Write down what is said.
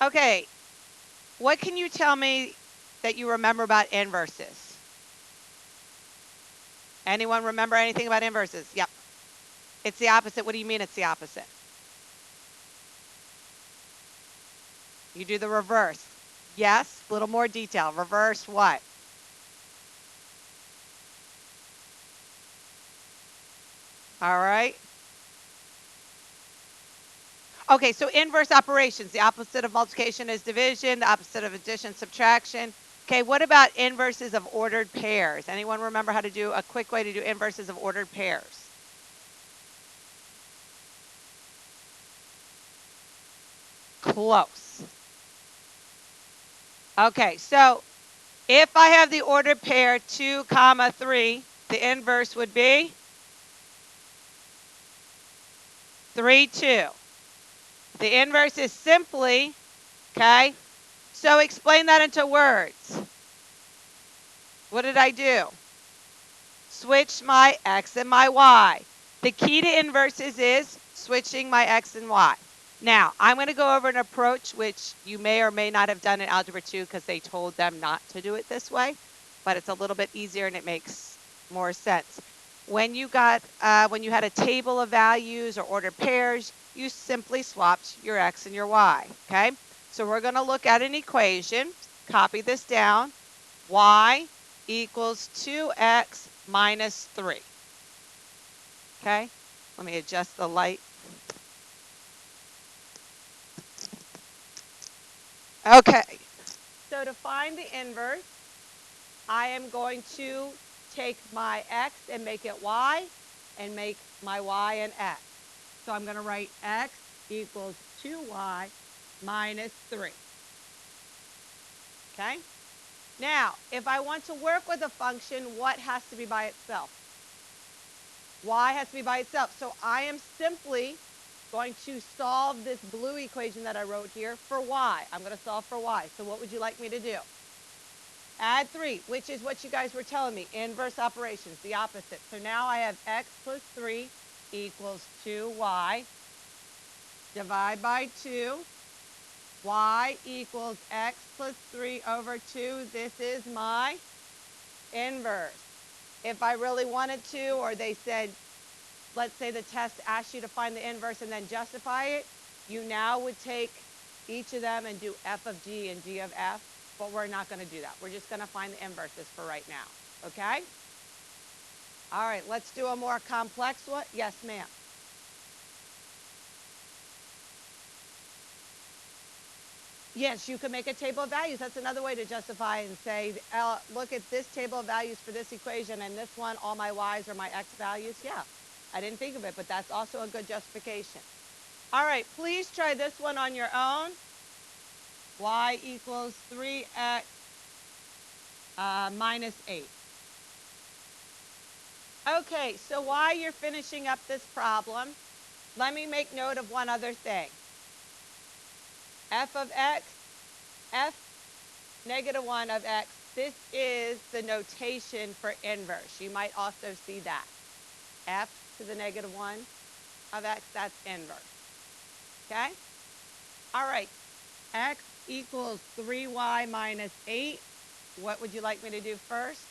Okay, what can you tell me that you remember about inverses? Anyone remember anything about inverses? Yep. It's the opposite. What do you mean it's the opposite? You do the reverse. Yes, a little more detail. Reverse what? All right. Okay, so inverse operations. The opposite of multiplication is division. The opposite of addition, subtraction. Okay, what about inverses of ordered pairs? Anyone remember how to do a quick way to do inverses of ordered pairs? Close. Okay, so if I have the ordered pair 2, comma 3, the inverse would be 3, 2. The inverse is simply, okay, so explain that into words. What did I do? Switch my x and my y. The key to inverses is switching my x and y. Now, I'm going to go over an approach which you may or may not have done in Algebra 2 because they told them not to do it this way, but it's a little bit easier and it makes more sense. When you had a table of values or ordered pairs, you simply swapped your x and your y, okay? So we're going to look at an equation, copy this down, y equals 2x minus 3. Okay, let me adjust the light. Okay, so to find the inverse, I am going to take my x and make it y, and make my y an x. So I'm going to write x equals 2y minus 3. Okay, now if I want to work with a function, what has to be by itself? Y has to be by itself. So I am simply going to solve this blue equation that I wrote here for y. I'm going to solve for y. So what would you like me to do? Add 3, which is what you guys were telling me, inverse operations, the opposite. So now I have x plus 3 equals 2y. Divide by 2. Y equals x plus 3 over 2. This is my inverse. If I really wanted to, or they said, let's say the test asked you to find the inverse and then justify it, you now would take each of them and do f of g and g of f, but we're not going to do that. We're just going to find the inverses for right now, okay? All right, let's do a more complex one. Yes, ma'am. Yes, you can make a table of values. That's another way to justify and say, look at this table of values for this equation, and this one, all my y's are my x values. Yeah, I didn't think of it, but that's also a good justification. All right, please try this one on your own. Y equals 3x minus 8. Okay, so while you're finishing up this problem, let me make note of one other thing. F of x, f negative 1 of x, this is the notation for inverse. You might also see that. F to the negative 1 of x, that's inverse. Okay? All right, x equals 3y minus 8. What would you like me to do first?